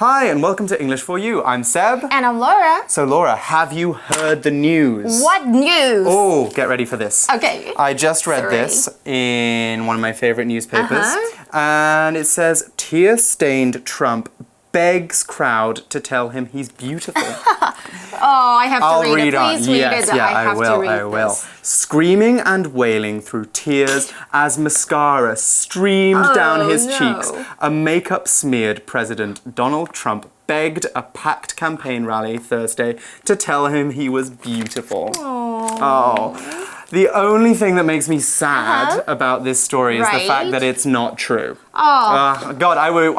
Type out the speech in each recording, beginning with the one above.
Hi, and welcome to English for You. I'm Seb. And I'm Laura. So, Laura, have you heard the news? What news? Oh, get ready for this. Okay. I just read this in one of my favorite newspapers. And it says, tear-stained Trump begs crowd to tell him he's beautiful. I have to read it. Please read yes, it. Yeah, I have to read I will. This. Screaming and wailing through tears as mascara streamed down his cheeks, a makeup-smeared President Donald Trump begged a packed campaign rally Thursday to tell him he was beautiful. Oh. The only thing that makes me sad about this story is the fact that it's not true. God, I would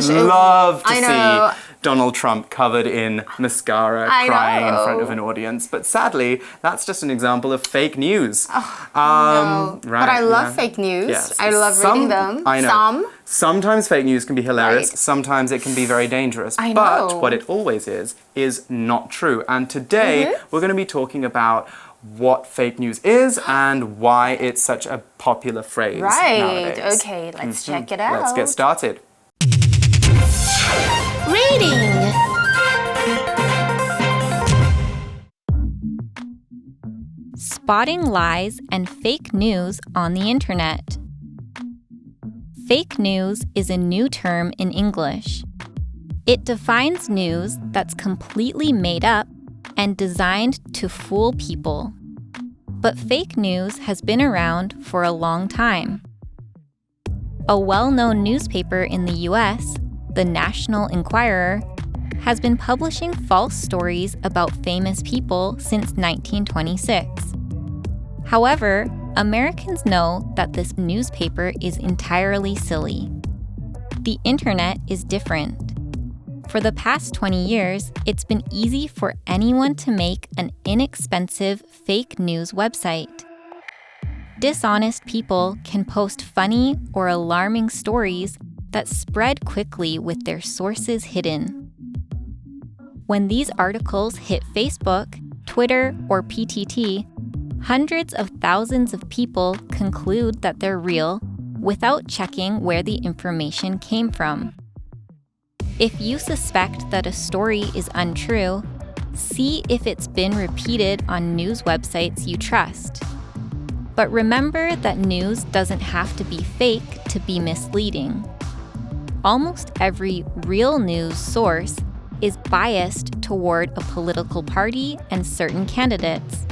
love to see Donald Trump covered in mascara crying in front of an audience. But sadly, that's just an example of fake news. No. But I love fake news. Yes. I love reading them. I know. Sometimes fake news can be hilarious. Sometimes it can be very dangerous. I know. But what it always is not true. And today, we're going to be talking about what fake news is and why it's such a popular phrase nowadays. Okay, let's check it out. Let's get started. Reading. Spotting lies and fake news on the internet. Fake news is a new term in English. It defines news that's completely made up and designed to fool people. But fake news has been around for a long time. A well-known newspaper in the US, the National Enquirer, has been publishing false stories about famous people since 1926. However, Americans know that this newspaper is entirely silly. The internet is different. For the past 20 years, it's been easy for anyone to make an inexpensive fake news website. Dishonest people can post funny or alarming stories that spread quickly with their sources hidden. When these articles hit Facebook, Twitter, or PTT, hundreds of thousands of people conclude that they're real without checking where the information came from. If you suspect that a story is untrue, see if it's been repeated on news websites you trust. But remember that news doesn't have to be fake to be misleading. Almost every real news source is biased toward a political party and certain candidates.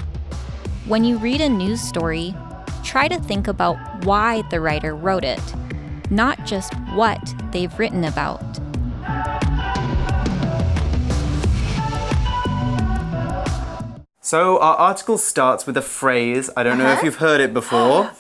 When you read a news story, try to think about why the writer wrote it, not just what they've written about. So our article starts with a phrase, I don't know if you've heard it before.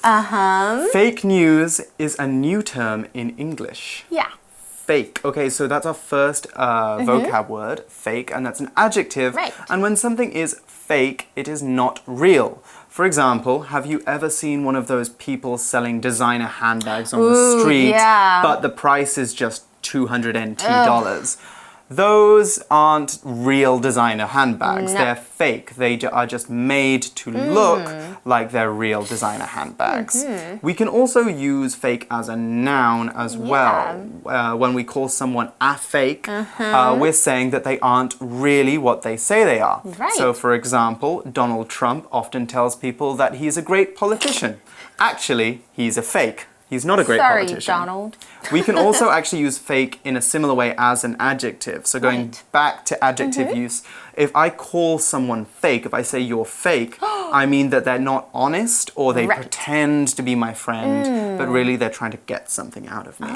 Fake news is a new term in English. Yeah. Fake. Okay, so that's our first vocab word, fake, and that's an adjective. Right. And when something is fake, it is not real. For example, have you ever seen one of those people selling designer handbags on the street, but the price is just $200? Those aren't real designer handbags. No. They're fake. They are just made to look like they're real designer handbags. We can also use fake as a noun as well. When we call someone a fake, we're saying that they aren't really what they say they are. Right. So, for example, Donald Trump often tells people that he's a great politician. Actually, he's a fake. He's not a great politician. Sorry, Donald. We can also actually use fake in a similar way as an adjective. So going back to adjective use, if I call someone fake, if I say you're fake, I mean that they're not honest or they pretend to be my friend, but really they're trying to get something out of me.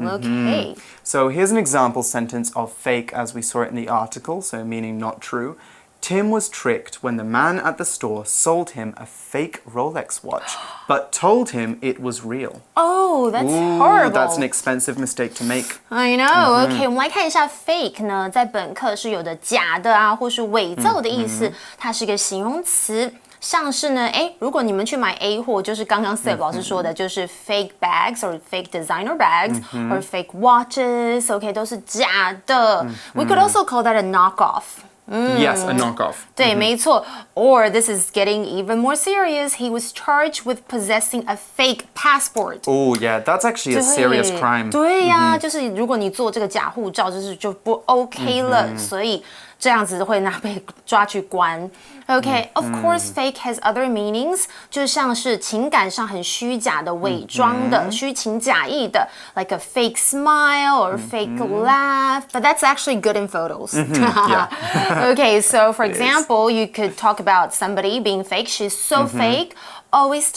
Okay. So here's an example sentence of fake as we saw it in the article, so meaning not true. Tim was tricked when the man at the store sold him a fake Rolex watch, but told him it was real. Oh, that's horrible. That's an expensive mistake to make. I know. Okay, 我们来看一下 fake 呢，在本课是有的假的啊，或是伪造的意思，它是一个形容词。像是呢，如果你们去买 A 货，就是刚刚 Seb 老师说的，就是 fake bags or fake designer bags or fake watches， OK， 都是假的。We could also call that a knockoff. Yes, a knockoff. 对，没错。Or this is getting even more serious. He was charged with possessing a fake passport. Oh, yeah, that's actually a serious crime. 对呀，就是如果你做这个假护照，就不 OK 了，所以这样子会被抓去关。Okay, of course, fake has other meanings. 就像是情感上很虚假的、伪装的、虚情假意的 like a fake smile or fake laugh. But that's actually good in photos. Yeah. Okay, so for example, you could talk about somebody being fake. She's so fake. Always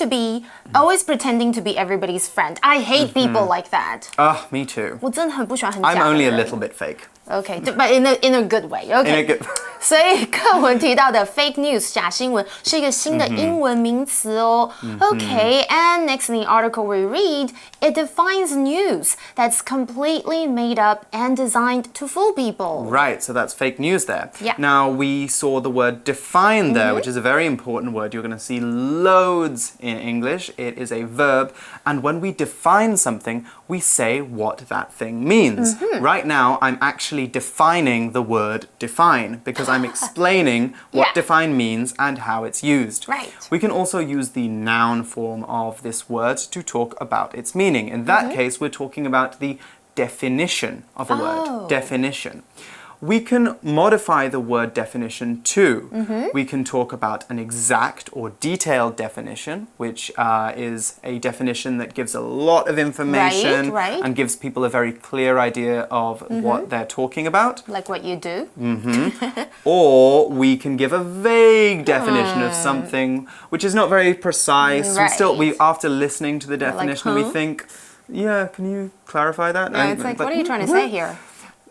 pretending to be everybody's friend. I hate people like that. Me too. 我真的很不喜欢很假的 I'm 人 only a little bit fake. Okay, but in a good way. Okay. In a good... 所以课文提到的 fake news 假新闻是一个新的英文名词哦。Okay, and next in the article we read, it defines news that's completely made up and designed to fool people. Right, so that's fake news there. Yeah. Now, we saw the word define there, which is a very important word. You're going to see loads in English. It is a verb, and when we define something, we say what that thing means. Right now, I'm actually defining the word define because I'm explaining what define means and how it's used. Right. We can also use the noun form of this word to talk about its meaning. In that case, we're talking about the definition of a word. Definition. We can modify the word definition too. We can talk about an exact or detailed definition, which is a definition that gives a lot of information and gives people a very clear idea of what they're talking about. Like what you do. Or we can give a vague definition of something which is not very precise. We after listening to the definition, we think, yeah, can you clarify that? Yeah, it's like, what are you trying to say here?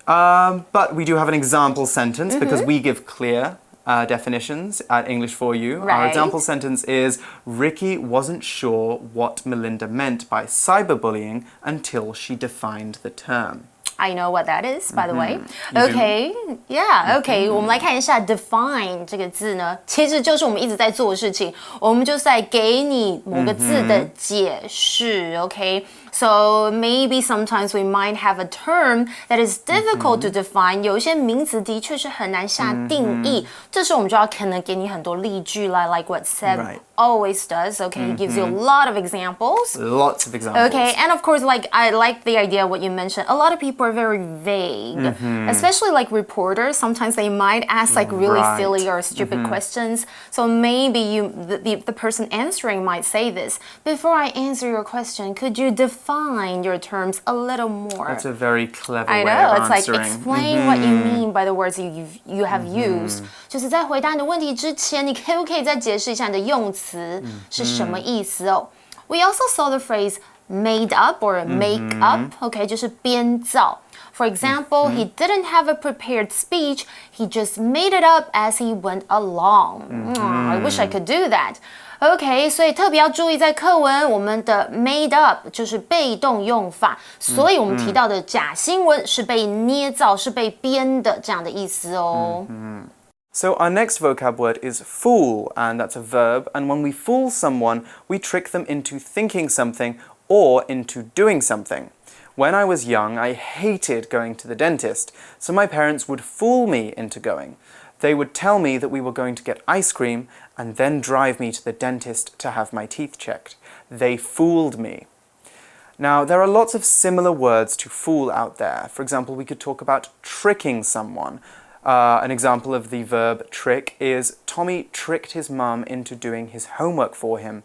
But we do have an example sentence because we give clear definitions at English for You. Our example sentence is, Ricky wasn't sure what Melinda meant by cyberbullying until she defined the term. I know what that is, by the way. Okay, yeah, okay. 我们来看一下 define 这个字呢，其实就是我们一直在做的事情。我们就是在给你某个字的解释 okay? So maybe sometimes we might have a term that is difficult to define. 有一些名词的确是很难下定义。这时候我们就要可能给你很多例句啦 like what Seb always does. Okay, he gives you a lot of examples. Lots of examples. Okay, and of course, like I like the idea what you mentioned. A lot of people are very vague, especially like reporters. Sometimes they might ask like really silly or stupid questions. So maybe the person answering might say this. Before I answer your question, could you define your terms a little more? That's a very clever way I know, of it's answering. like explain what you mean by the words you have used. 就是在回答你的问题之前，你可不可以再解释一下你的用词是什么意思哦？We also saw the phrase made up or make up, okay, 就是编造。For example, he didn't have a prepared speech, he just made it up as he went along. I wish I could do that. OK, 所以特别要注意，在课文我们的 made up 就是被动用法，所以我们提到的假新闻是被捏造、是被编的这样的意思哦。So our next vocab word is fool, and that's a verb. And when we fool someone, we trick them into thinking something or into doing something. When I was young, I hated going to the dentist, so my parents would fool me into going. They would tell me that we were going to get ice cream and then drive me to the dentist to have my teeth checked. They fooled me. Now, there are lots of similar words to fool out there. For example, we could talk about tricking someone. An example of the verb trick is Tommy tricked his mum into doing his homework for him.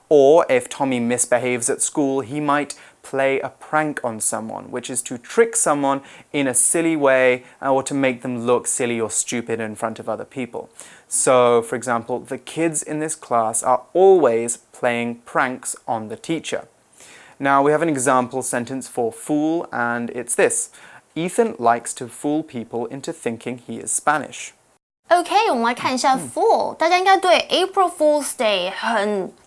Or if Tommy misbehaves at school, he might play a prank on someone, which is to trick someone in a silly way or to make them look silly or stupid in front of other people. So, for example, the kids in this class are always playing pranks on the teacher. Now, we have an example sentence for fool, and it's this. Ethan likes to fool people into thinking he is Spanish. OK， 我们来看一下 fool，大家应该对 April Fool's Day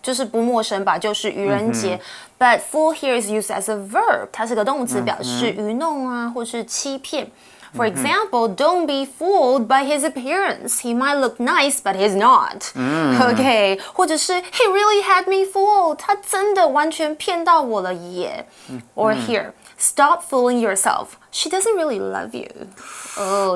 就是不陌生吧？就是愚人节。But fool here is used as a verb， 它是个动词，表示愚弄啊，或是欺骗。For example, don't be fooled by his appearance. He might look nice, but he's not. OK， 或者是 He really had me fooled. 他真的完全骗到我了耶。Or here. Stop fooling yourself. She doesn't really love you.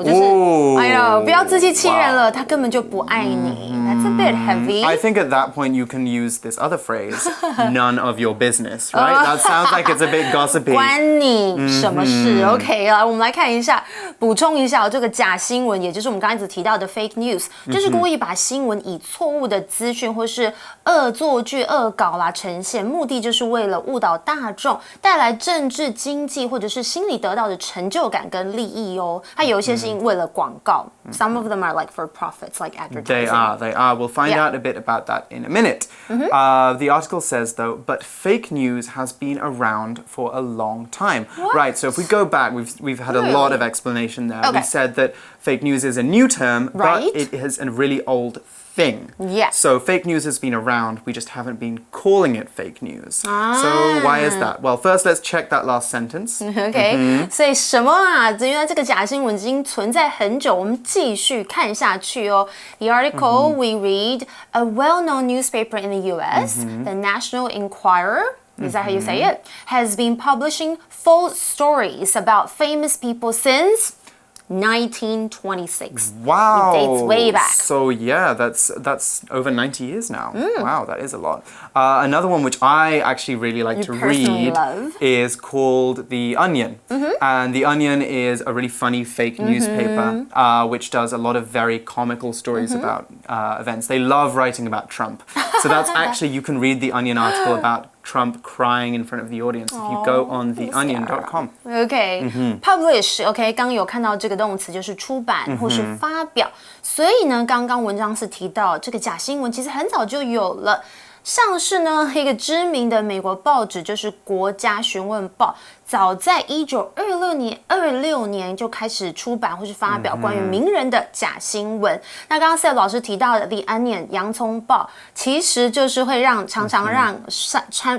就是哎呀，不要自欺欺人了，她根本就不爱你。That's a bit heavy. I think at that point you can use this other phrase, none of your business, right? That sounds like it's a bit gossipy. 关你什么事 ？OK 啊，我们来看一下，补充一下这个假新闻，也就是我们刚才一直提到的 fake news，就是故意把新闻以错误的资讯或是恶作剧、恶搞啦呈现，目的就是为了误导大众，带来政治、经济或者是心理得到的成就感跟利益哦。它有一些是为了广告，some of them are like for profits, like advertising. They are. We'll find out a bit about that in a minute. The article says, though, but fake news has been around for a long time. What? Right, so if we go back, we've had a lot of explanation there. Okay. We said that fake news is a new term, Right. but it is a really old thing. Yes. So fake news has been around, we just haven't been calling it fake news. So why is that? Well, first let's check that last sentence. OK，所以什么啊？原来这个假新闻已经存在很久，我们继续看下去哦。The article we read, a well-known newspaper in the U.S., the National Enquirer. Is that how you say it? Has been publishing false stories about famous people since 1926. Wow. It dates way back. So yeah, that's over 90 years now. Wow, that is a lot. Another one which I actually really like to read is called The Onion. And The Onion is a really funny fake newspaper which does a lot of very comical stories about events. They love writing about Trump. So that's actually, you can read The Onion article about Trump crying in front of the audience if you go on theonion.com. Publish, OK， 刚有看到这个动词就是出版或是发表，所以呢，刚刚文章是提到这个假新闻其实很早就有了。像是呢一个知名的美国报纸就是国家询问报，早在1926年就开始出版或是发表关于名人的假新闻。那刚刚 Seth 老师提到的 The Onion 洋葱报，其实就是会常常让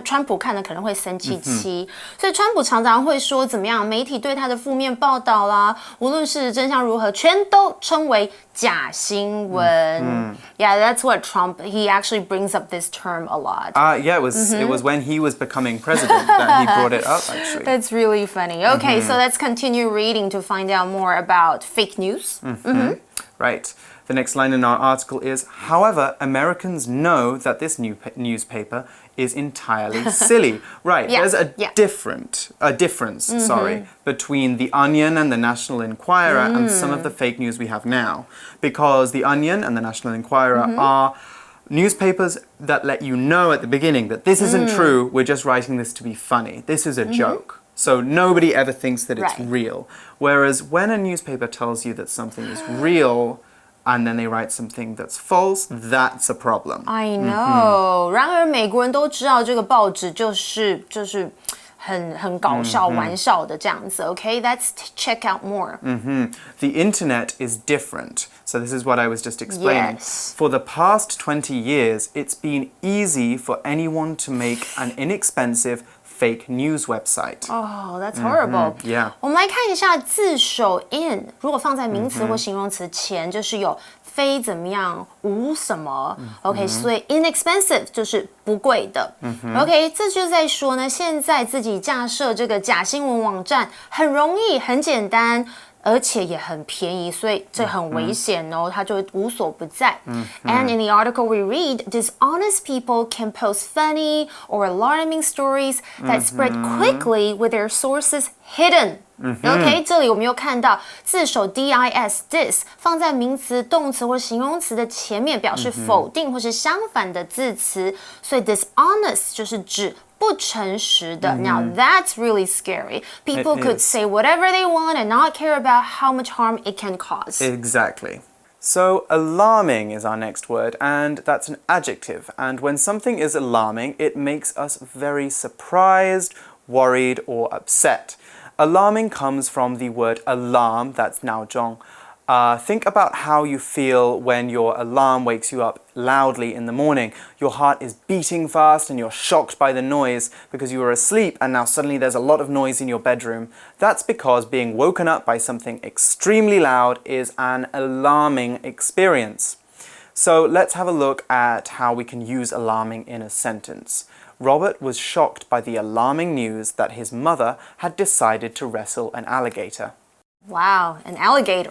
川普看了可能会生气，所以川普常常会说怎么样，媒体对他的负面报道啦，无论是真相如何，全都称为假新闻。Yeah, that's what Trump, he actually brings up this term a lot. Yeah, it was when he was becoming president that he brought it up, actually. That's really funny. Okay, so let's continue reading to find out more about fake news. Right. The next line in our article is, however, Americans know that this newspaper is entirely silly. Right, there's a difference, between The Onion and the National Enquirer and some of the fake news we have now. Because The Onion and the National Enquirer are newspapers that let you know at the beginning that this isn't true, we're just writing this to be funny. This is a joke. So nobody ever thinks that it's real. Whereas when a newspaper tells you that something is real, and then they write something that's false, that's a problem. I know. 然而美国人都知道这个报纸就是很搞笑玩笑的这样子。Okay, let's check out more. The internet is different. So this is what I was just explaining. Yes. For the past 20 years, it's been easy for anyone to make an inexpensive fake news website. Oh, that's horrible. Yeah. 我们来看一下字首 in， 如果放在名词或形容词前，就是有非怎么样，无什么。OK， 所以 inexpensive 就是不贵的。OK， 这就在说呢，现在自己架设这个假新闻网站很容易，很简单。而且也很便宜，所以这很危险哦，它就无所不在。And in the article we read, dishonest people can post funny or alarming stories that spread quickly with their sources hidden. OK， 这里我们又看到字首 dis 放在名词、动词或形容词的前面，表示否定或是相反的字词，所以 dishonest 就是指不诚实的。Now that's really scary. People could say whatever they want and not care about how much harm it can cause. Exactly. So alarming is our next word, and that's an adjective. And when something is alarming, it makes us very surprised, worried, or upset. Alarming comes from the word alarm, that's 闹钟. Think about how you feel when your alarm wakes you up loudly in the morning. Your heart is beating fast and you're shocked by the noise because you were asleep and now suddenly there's a lot of noise in your bedroom. That's because being woken up by something extremely loud is an alarming experience. So let's have a look at how we can use alarming in a sentence. Robert was shocked by the alarming news that his mother had decided to wrestle an alligator. Wow, an alligator.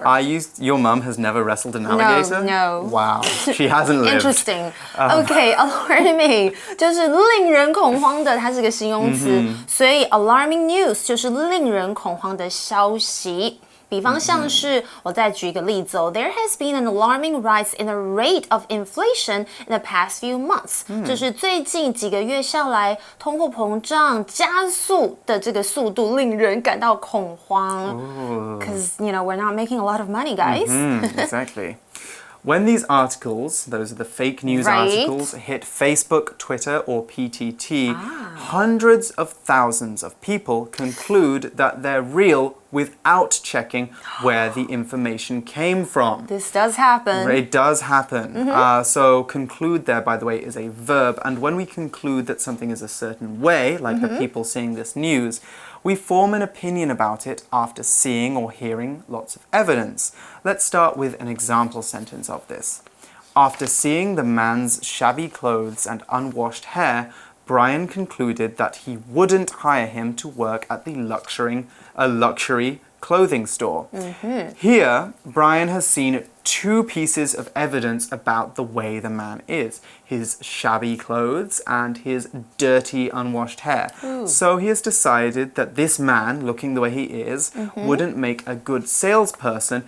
Your mum has never wrestled an alligator? No. Wow, she hasn't lived. Interesting. Okay, alarming 就是令人恐慌的，它是个形容词，所以 alarming news 就是令人恐慌的消息。比方像是，我再举一个例子哦 ，There has been an alarming rise in the rate of inflation in the past few months。就是最近几个月下来，通货膨胀加速的这个速度令人感到恐慌。Because we're not making a lot of money, guys. Exactly. When these articles, those are the fake news articles, hit Facebook, Twitter, or PTT, hundreds of thousands of people conclude that they're real without checking where the information came from. This does happen. It does happen. So conclude there, by the way, is a verb. And when we conclude that something is a certain way, like the people seeing this news, we form an opinion about it after seeing or hearing lots of evidence. Let's start with an example sentence of this. After seeing the man's shabby clothes and unwashed hair, Brian concluded that he wouldn't hire him to work at the luxury clothing store. Here, Brian has seen two pieces of evidence about the way the man is. His shabby clothes and his dirty, unwashed hair. So he has decided that this man, looking the way he is, wouldn't make a good salesperson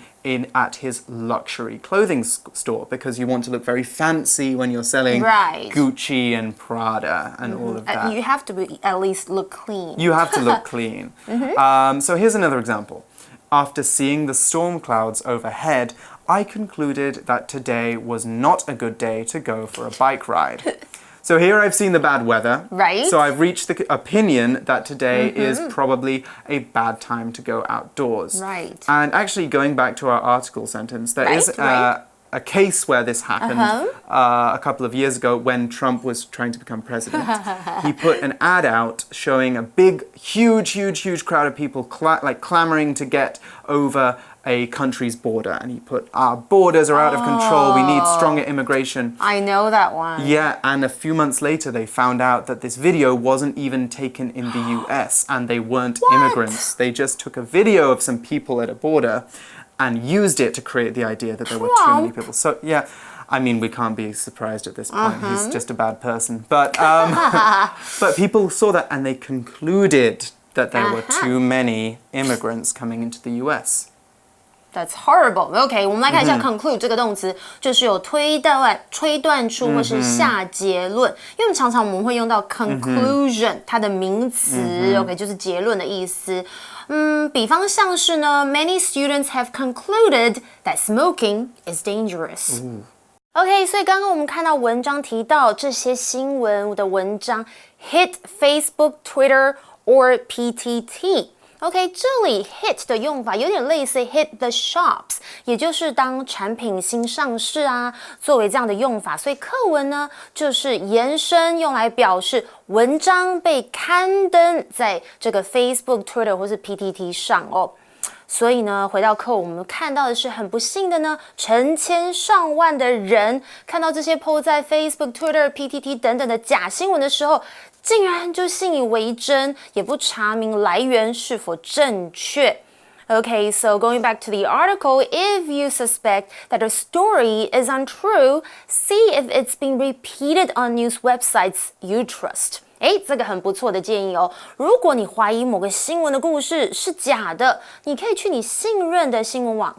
at his luxury clothing store, because you want to look very fancy when you're selling Gucci and Prada and all of that. You have to at least look clean. You have to look clean. So here's another example. After seeing the storm clouds overhead, I concluded that today was not a good day to go for a bike ride. So here I've seen the bad weather. Right. So I've reached the opinion that today is probably a bad time to go outdoors. Right. And actually, going back to our article sentence, there is a case where this happened a couple of years ago when Trump was trying to become president. He put an ad out showing a big, huge crowd of people clamoring to get over a country's border, and he put, our borders are out of control, we need stronger immigration. I know that one. Yeah, and a few months later they found out that this video wasn't even taken in the US, and they weren't immigrants. They just took a video of some people at a border and used it to create the idea that there were too many people. So yeah, I mean, we can't be surprised at this point. He's just a bad person. But but people saw that and they concluded that there were too many immigrants coming into the US. That's horrible. OK， 我们来看一下 conclude 这个动词，就是有推断出或是下结论。因为我们会用到 conclusion， 它的名词 OK 就是结论的意思。比方像是呢 ，Many students have concluded that smoking is dangerous. OK， 所以刚刚我们看到文章提到这些新闻的文章 hit Facebook, Twitter or PTT。OK， 这里 hit 的用法有点类似 hit the shops， 也就是当产品新上市啊，作为这样的用法。所以课文呢，就是延伸用来表示文章被刊登在这个 Facebook、Twitter 或是 PTT 上哦。所以呢，回到课，我们看到的是很不幸的呢，成千上万的人看到这些 po 在 Facebook、Twitter、PTT 等等的假新闻的时候，竟然就信以为真，也不查明来源是否正确。Okay, so going back to the article, if you suspect that a story is untrue, see if it's been repeated on news websites you trust. 这个很不错的建议哦。如果你怀疑某个新闻的故事是假的，你可以去你信任的新闻网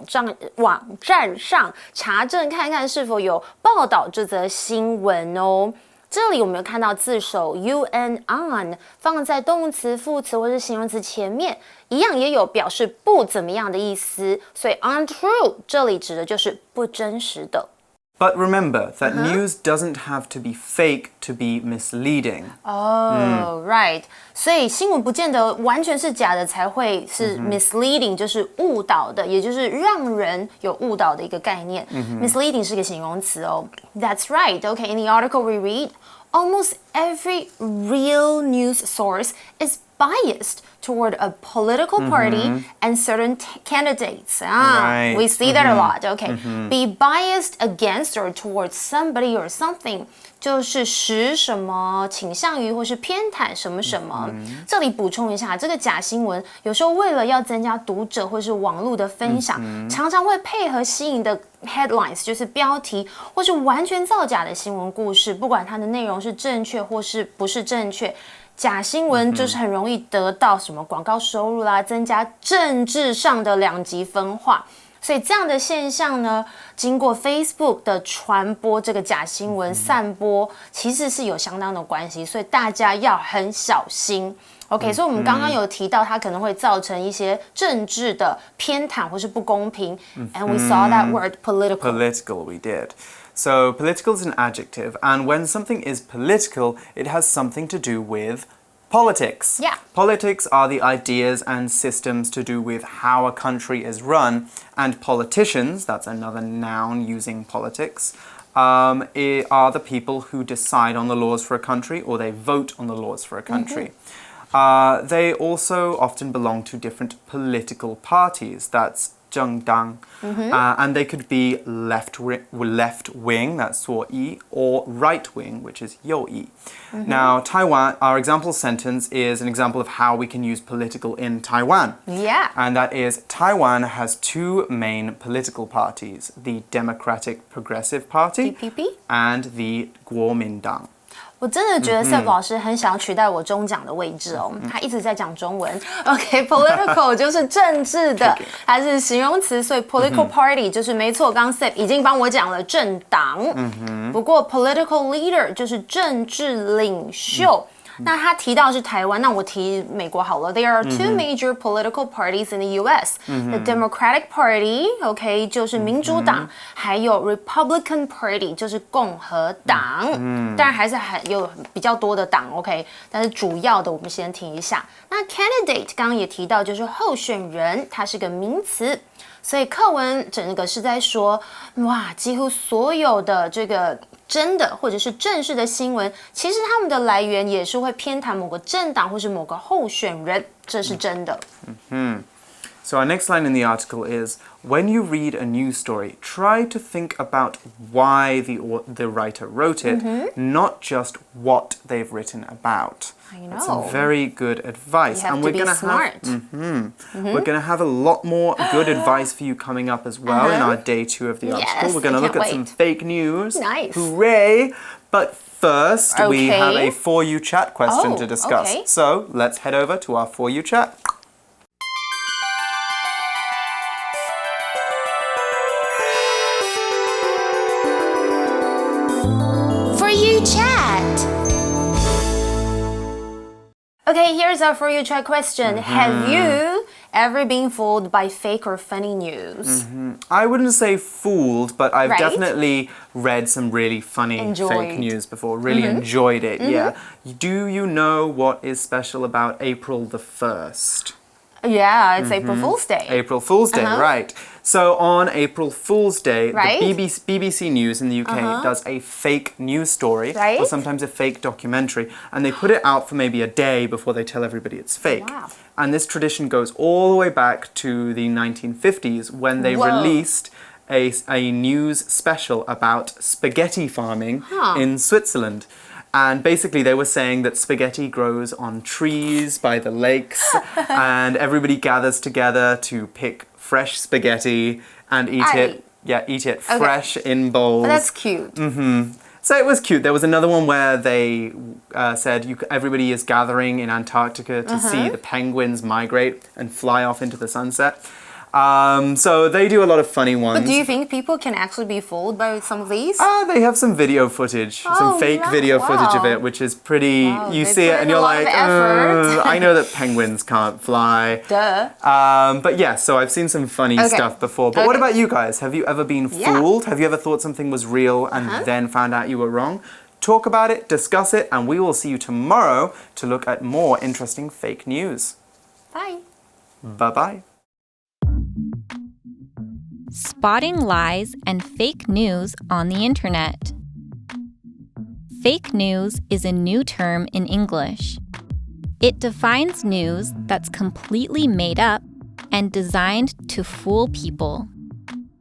站上查证看看是否有报道这则新闻哦。这里我们有看到字首 u and on 放在动词、副词或是形容词前面，一样也有表示不怎么样的意思，所以 untrue 这里指的就是不真实的。But remember that news doesn't have to be fake to be misleading. Right. 所以新闻不见得完全是假的才会是 misleading， 就是误导的，也就是让人有误导的一个概念。Misleading 是个形容词哦。That's right. Okay, in the article we read, almost every real news source is biased toward a political party and certain candidates. Right. We see that a lot. Okay. Be biased against or towards somebody or something. 就是使什么倾向于或是偏袒什么什么。这里补充一下，这个假新闻有时候为了要增加读者或是网络的分享，常常会配合吸引的 headlines， 就是标题，或是完全造假的新闻故事，不管它的内容是正确或是不是正确。假新闻就是很容易得到什么广告收入啦，增加政治上的两极分化。所以这样的现象呢，经过 Facebook 的传播，这个假新闻散播，其实是有相当的关系，所以大家要很小心。OK， 所以我们刚刚有提到，它可能会造成一些政治的偏袒或是不公平。And we saw that word political. Political, we did. So political is an adjective, and when something is political, it has something to do with politics. Yeah. Politics are the ideas and systems to do with how a country is run, and politicians, that's another noun using politics, are the people who decide on the laws for a country, or they vote on the laws for a country. They also often belong to different political parties. That's 政党, and they could be left wing, that's 左翼, or right wing, which is 右翼. Now, Taiwan, our example sentence is an example of how we can use political in Taiwan. Yeah. And that is, Taiwan has two main political parties, the Democratic Progressive Party DPP? and the 国民党. 我真的觉得 Seb 老师很想要取代我中讲的位置哦，他一直在讲中文。OK，political 就是政治的，它是形容词，所以 political party 就是没错。刚刚 Seb 已经帮我讲了政党，不过 political leader 就是政治领袖。那他提到是台湾，那我提美国好了。There are two major political parties in the U.S. The Democratic Party, OK， 就是民主党，还有 Republican Party 就是共和党。当然还是有比较多的党 ，OK， 但是主要的我们先听一下。那 candidate 刚刚也提到，就是候选人，它是个名词。所以课文整个是在说，哇，几乎所有的这个真的或者是正式的新闻，其实他们的来源也是会偏袒某个政党或是某个候选人，这是真的。So our next line in the article is, when you read a news story, try to think about why the writer wrote it, not just what they've written about. I know. That's some very good advice. You have to be smart. We're going to have a lot more good advice for you coming up as well in our day 2 of the article. Yes, We're going to look at some fake news. Nice. Hooray! But first, we Okay. have a For You Chat question to discuss. Okay. So let's head over to our For You Chat. For You Chat. Okay, here's our For You Chat question. Have you ever been fooled by fake or funny news? I wouldn't say fooled, but I've Right. definitely read some really funny Enjoyed. fake news before. Really enjoyed it, yeah. Do you know what is special about April the 1st? Yeah, it's April Fool's Day. April Fool's Day, right. So on April Fool's Day, Right. the BBC News in the UK does a fake news story, Right. or sometimes a fake documentary, and they put it out for maybe a day before they tell everybody it's fake. Wow. And this tradition goes all the way back to the 1950s when they Whoa. released a news special about spaghetti farming in Switzerland. And basically they were saying that spaghetti grows on trees by the lakes and everybody gathers together to pick fresh spaghetti and eat it. Yeah, eat it fresh in bowls. That's cute. So it was cute. There was another one where they said everybody is gathering in Antarctica to see the penguins migrate and fly off into the sunset. So they do a lot of funny ones. But do you think people can actually be fooled by some of these? They have some video footage, some fake yeah, video footage of wow. it, which is pretty. Wow, you they see put it and in a you're lot like, of effort." I know that penguins can't fly. Duh. But yeah, so I've seen some funny stuff before. But what about you guys? Have you ever been fooled? Have you ever thought something was real and then found out you were wrong? Talk about it, discuss it, and we will see you tomorrow to look at more interesting fake news. Bye. Bye-bye. Spotting lies and fake news on the internet. Fake news is a new term in English. It defines news that's completely made up and designed to fool people.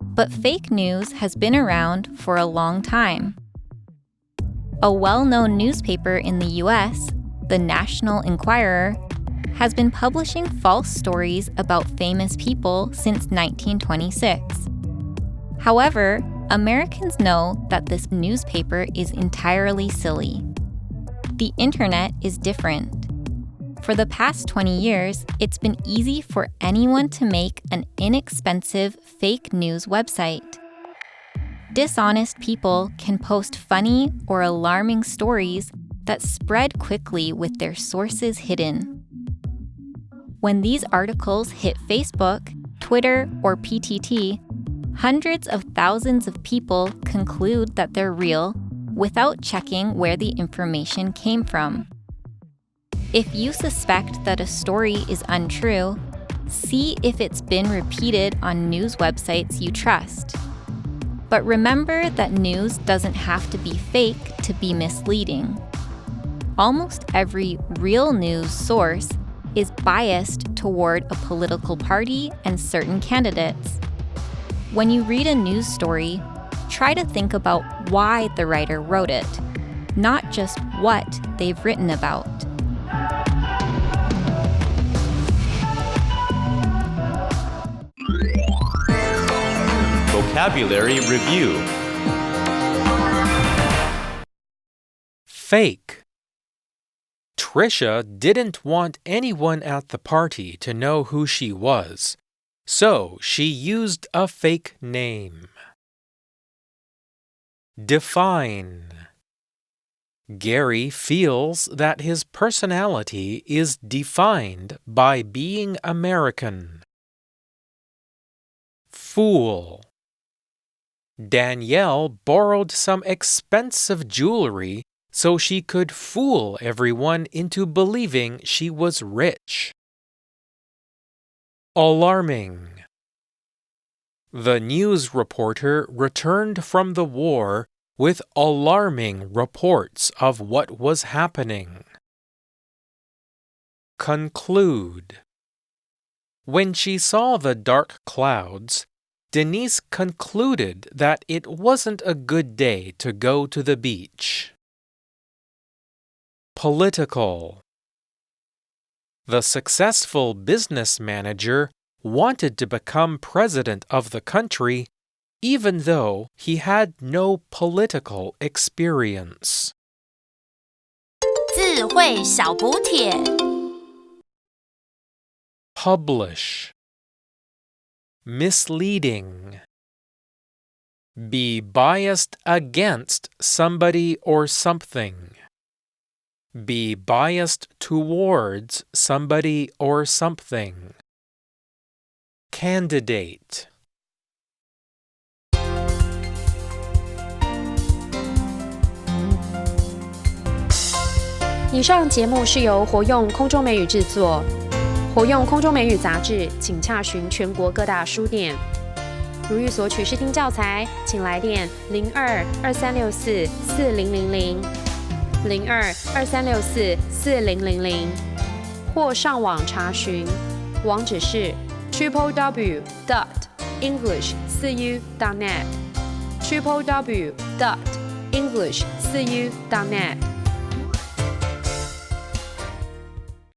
But fake news has been around for a long time. A well-known newspaper in the US, the National Enquirer, has been publishing false stories about famous people since 1926. However, Americans know that this newspaper is entirely silly. The internet is different. For the past 20 years, it's been easy for anyone to make an inexpensive fake news website. Dishonest people can post funny or alarming stories that spread quickly with their sources hidden. When these articles hit Facebook, Twitter, or PTT, hundreds of thousands of people conclude that they're real without checking where the information came from. If you suspect that a story is untrue, see if it's been repeated on news websites you trust. But remember that news doesn't have to be fake to be misleading. Almost every real news source is biased toward a political party and certain candidates. When you read a news story, try to think about why the writer wrote it, not just what they've written about. Vocabulary Review. Fake. Trisha didn't want anyone at the party to know who she was, so she used a fake name. Define. Gary feels that his personality is defined by being American. Fool. Danielle borrowed some expensive jewelry so she could fool everyone into believing she was rich. Alarming. The news reporter returned from the war with alarming reports of what was happening. Conclude. When she saw the dark clouds, Denise concluded that it wasn't a good day to go to the beach. Political. The successful business manager wanted to become president of the country even though he had no political experience. 字汇小补帖 Publish. Misleading. Be biased against somebody or something. Be biased towards somebody or something. Candidate. 以上节目是由活用空中美语制作。活用空中美语杂志，请洽询全国各大书店。如欲索取试听教材，请来电02-2364-4000 02-2364-4000，或上网查询，网址是 www.english4u.net www.english4u.net